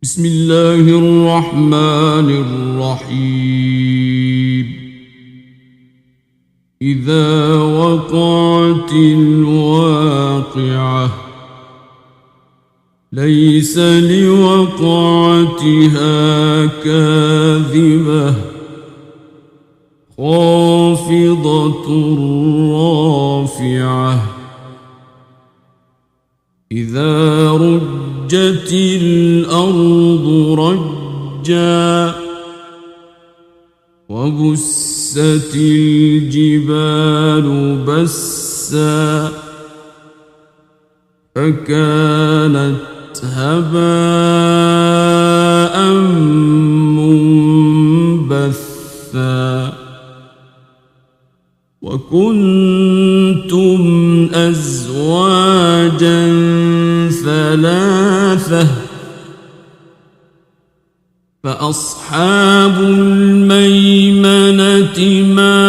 بسم الله الرحمن الرحيم إذا وقعت الواقعة ليس لوقعتها كاذبة خافضة رافعة إذا رجت الأرض رجا وبست الجبال بسا فكانت هباء منبثا وكنتم أزواجا ثلاثة فأصحاب الميمنة ما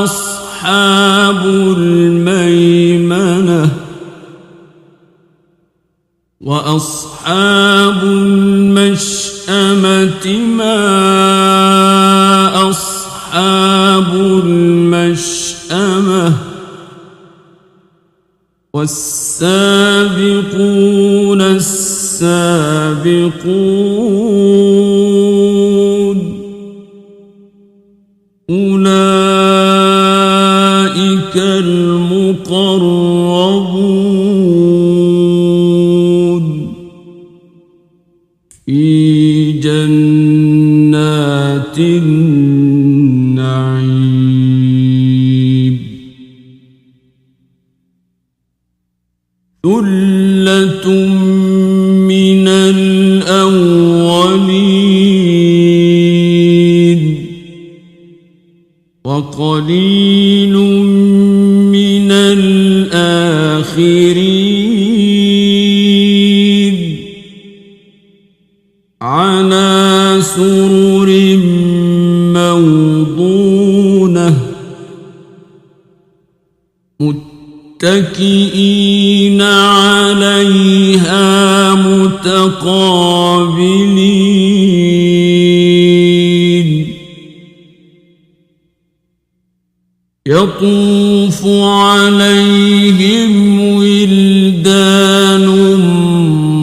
أصحاب الميمنة وأصحاب المشأمة ما أصحاب المشأمة والسابقون السابقون أولئك المقربون في جنات النعيم ثلة من الأولين وقليل من الآخرين على سرر موضونة متكئين عليها متقابلين يطوف عليهم ولدان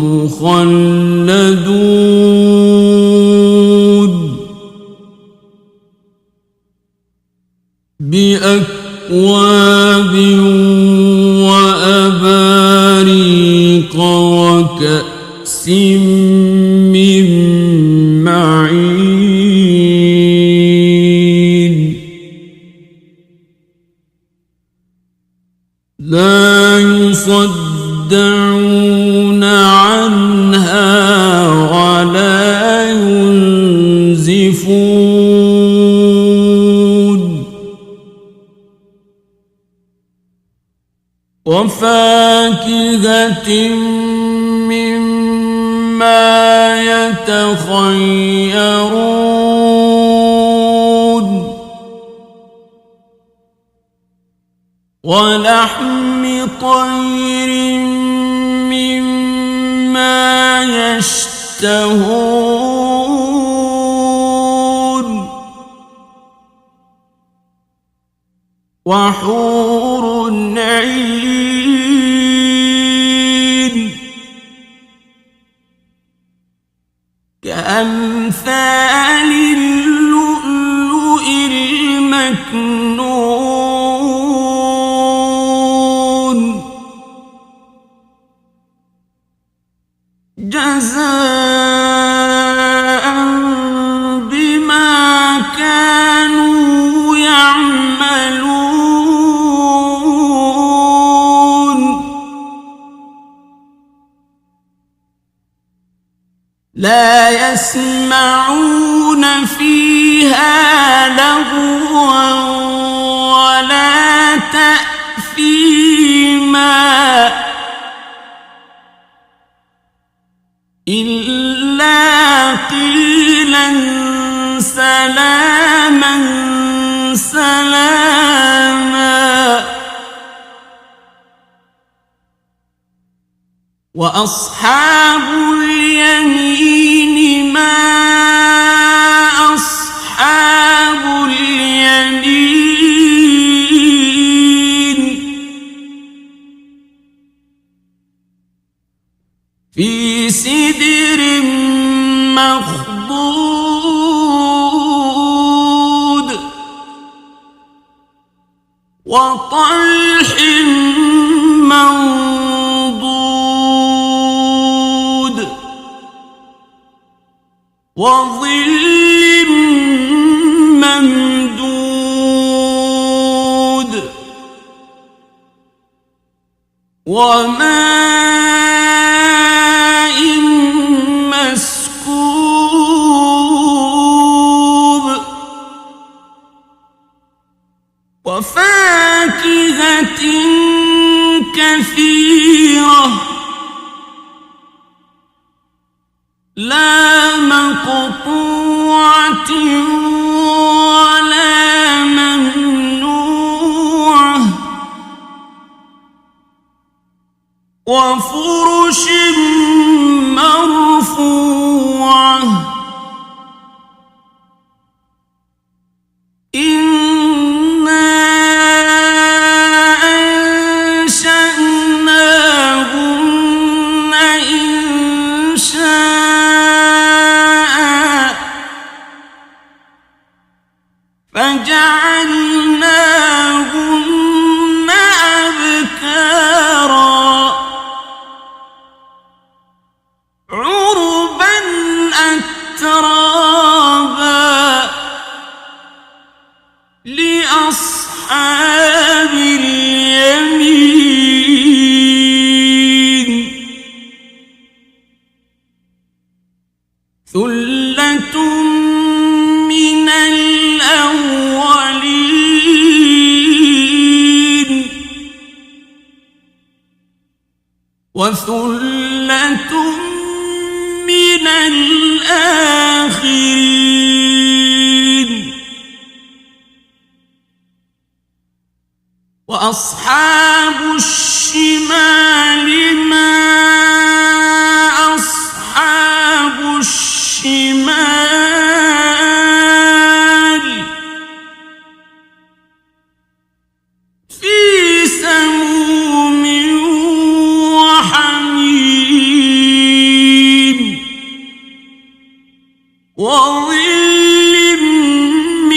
مخلدون بأكواب وأباريق وكأس من معين لا يصدعون عنها ولا ينزفون وفاكهة مما يتخيرون ولحم طير مما يشتهون وحور عين كأمثال اللؤلؤ المكنون جزاء بما كانوا يعملون لا يسمعون فيها لغوا ولا تأثيما إلا قيلا سلاما سلاما وأصحاب اليمين في سدر مخضود وطلح منضود وظل ممدود وماء مسكوب وفاكهة كثيرة لا مقطوعة ولا ممنوعة وفرش مرفوعة إنا أنشأناهن إنشاء فجعلناهن أبكارا عربا أترابا لأصحاب اليمين ثلة من الأولين وثلة من الآخرين وأصحاب الشمال ما أصحاب الشمال في سموم وحميم وظل من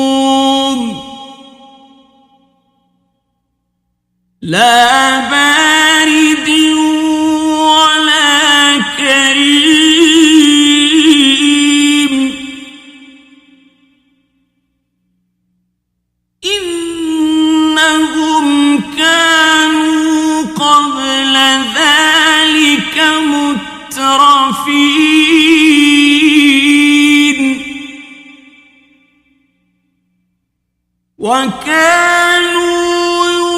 يحموم لا بارد ولا كريم إنهم كانوا قبل ذلك مترفين وكانوا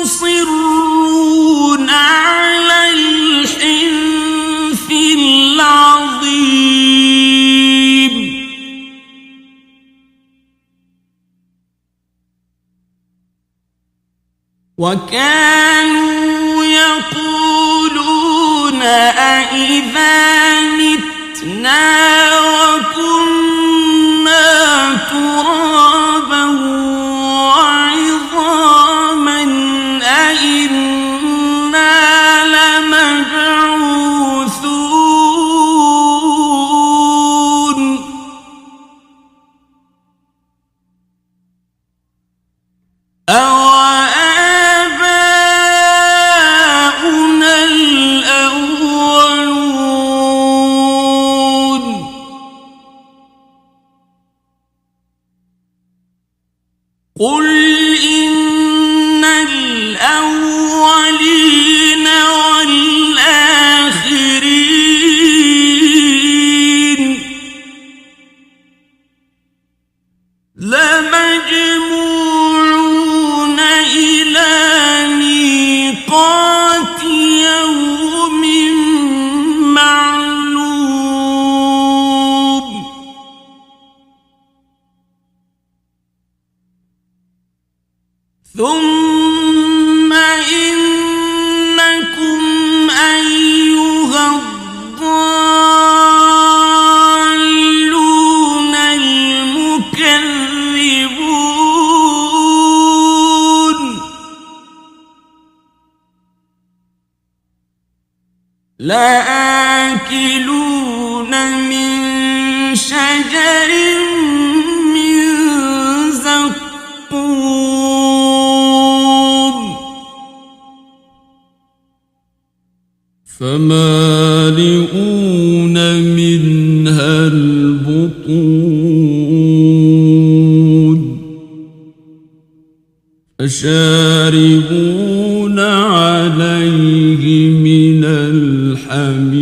يصرون على الحنث العظيم وكانوا يقولون أإذا متنا وكنا ترابا وعظاما أإنا لمبعوثون أوآباؤنا الأولون لآكلون من شجر من زقوم فمالئون منها البطون فشاربون عليه من الحميم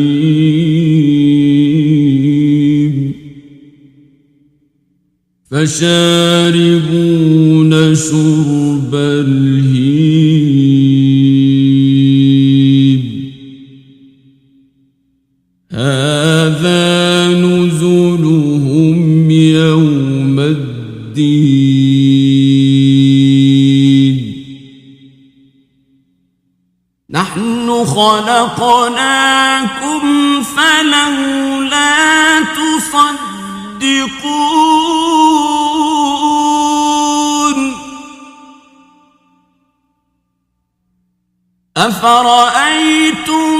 فشاربون شرب الهيم هذا نزلهم يوم الدين نحن خلقناكم فلولا تصدقون أفرأيتم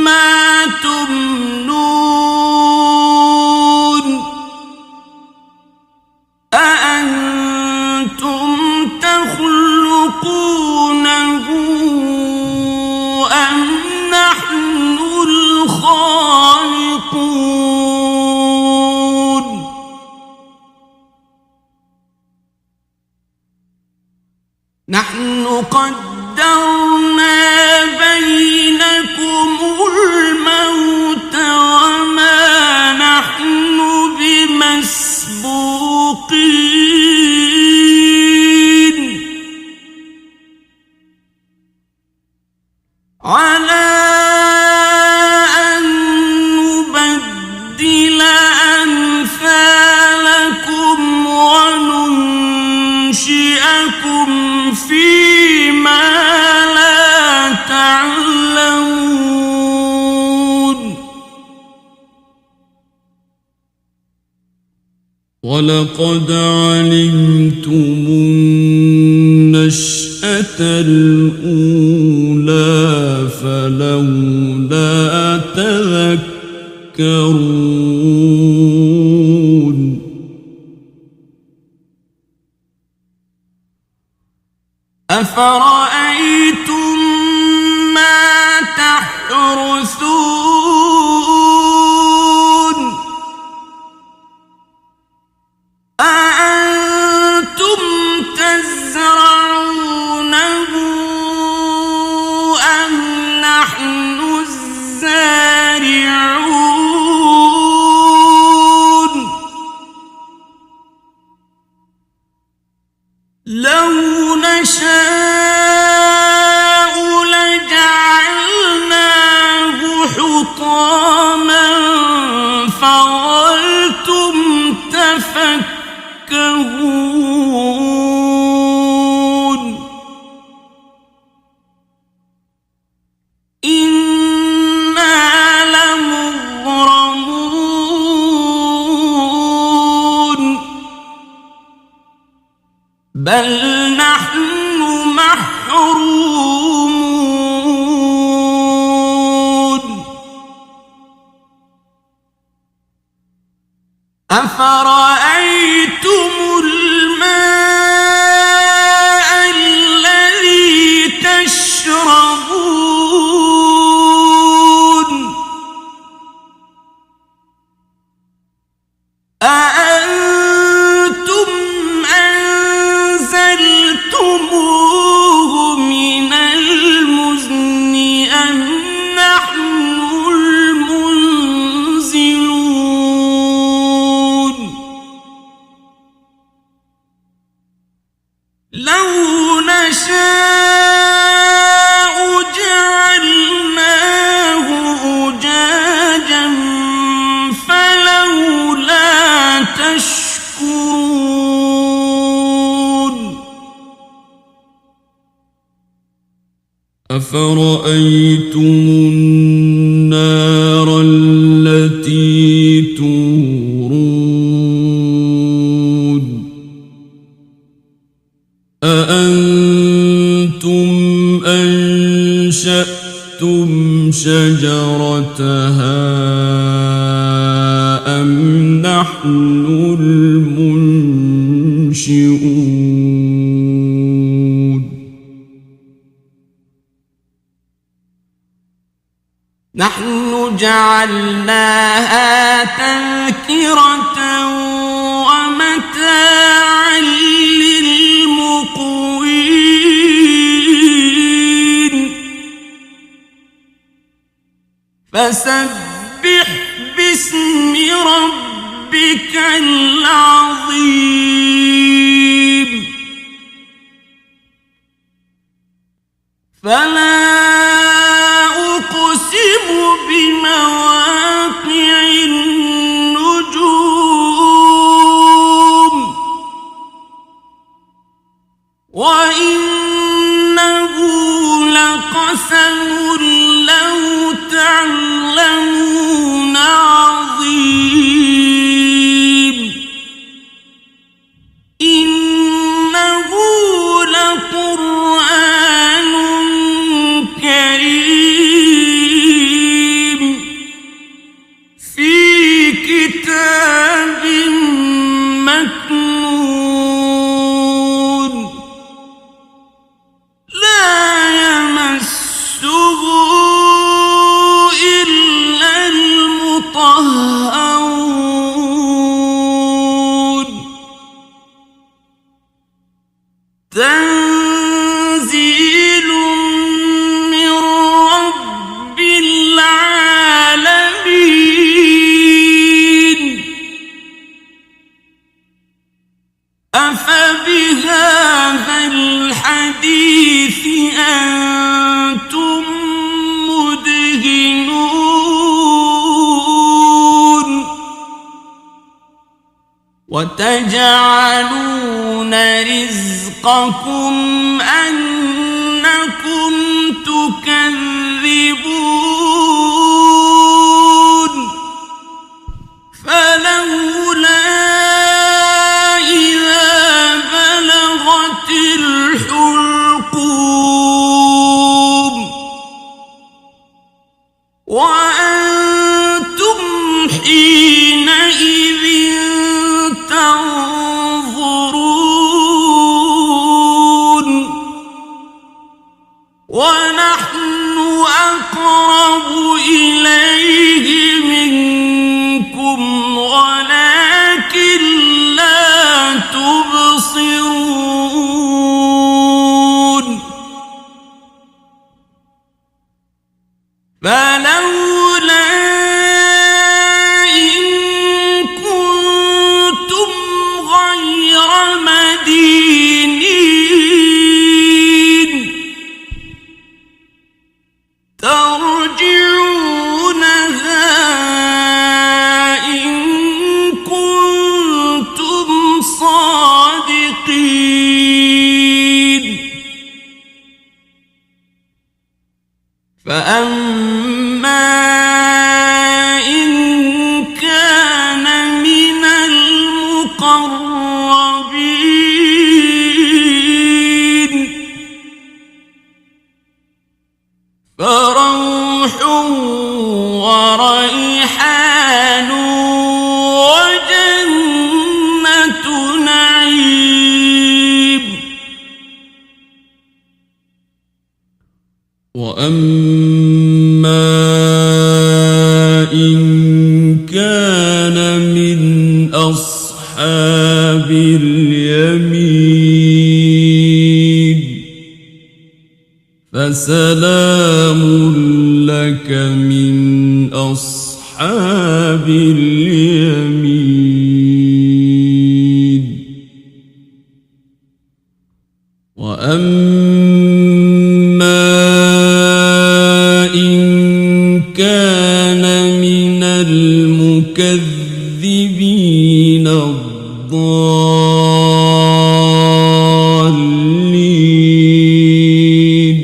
ما تمنون أأنتم تخلقونه أم نحن الخالقون نحن قدرنا بينكم الموت وما نحن بمسبوقين على أن نبدل أمثالكم وننشئكم فيما لا تعلمون ولقد علمتم النشأة الأولى فلولا تذكرون أفرأيتم ما تحرثون أأنتم تزرعونه أم نحن الزارعون لو نشاء لجعلناه حطاما فظلتم تفكهون إنا لمغرمون بل نحن محرومون أفرأيتم الماء الذي تشربون أأنتم أنزلتموه من المزن أم نحن المنزلون لو نشاء جعلناه أجاجا فلولا تشكرون أفرأيتم النار التي تورون أأنتم أنشأتم شجرتها أم نحن المنشئون نحن جعلناها تذكرة ومتاعا للمقوين فسبح باسم ربك العظيم فلا أقسم بمواقع النجوم وإنه لقسم لو تعلمون عظيم إنه لقرآن كريم في كتاب مكنون لا يمسه إلا المطهرون تنزيل من رب العالمين أفبهذا الحديث أنتم مدهنون وتجعلون رزقكم أنكم تكذبون فلولا إذا بلغت الحلقوم وأنتم حينئذ تنظرون ونحن أقرب إليه منكم ولكن لا تبصرون فلولا إن كنتم غير مدينين ترجعونها إن كنتم صادقين فأما إن كان من المقربين فروح وريحان وجنة نعيم وأما إن كان من أصحاب اليمين فسلام لك من أصحاب اليمين وأما إن كان من المكذبين الضالين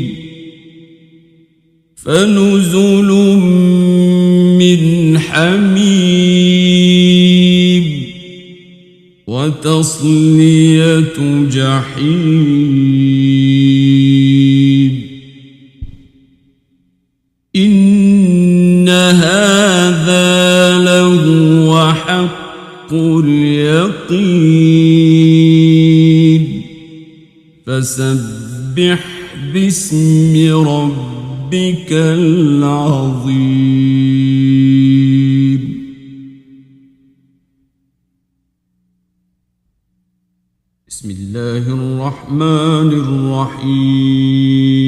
فنزل من حميم وتصلية جحيم فسبح باسم ربك العظيم. بسم الله الرحمن الرحيم.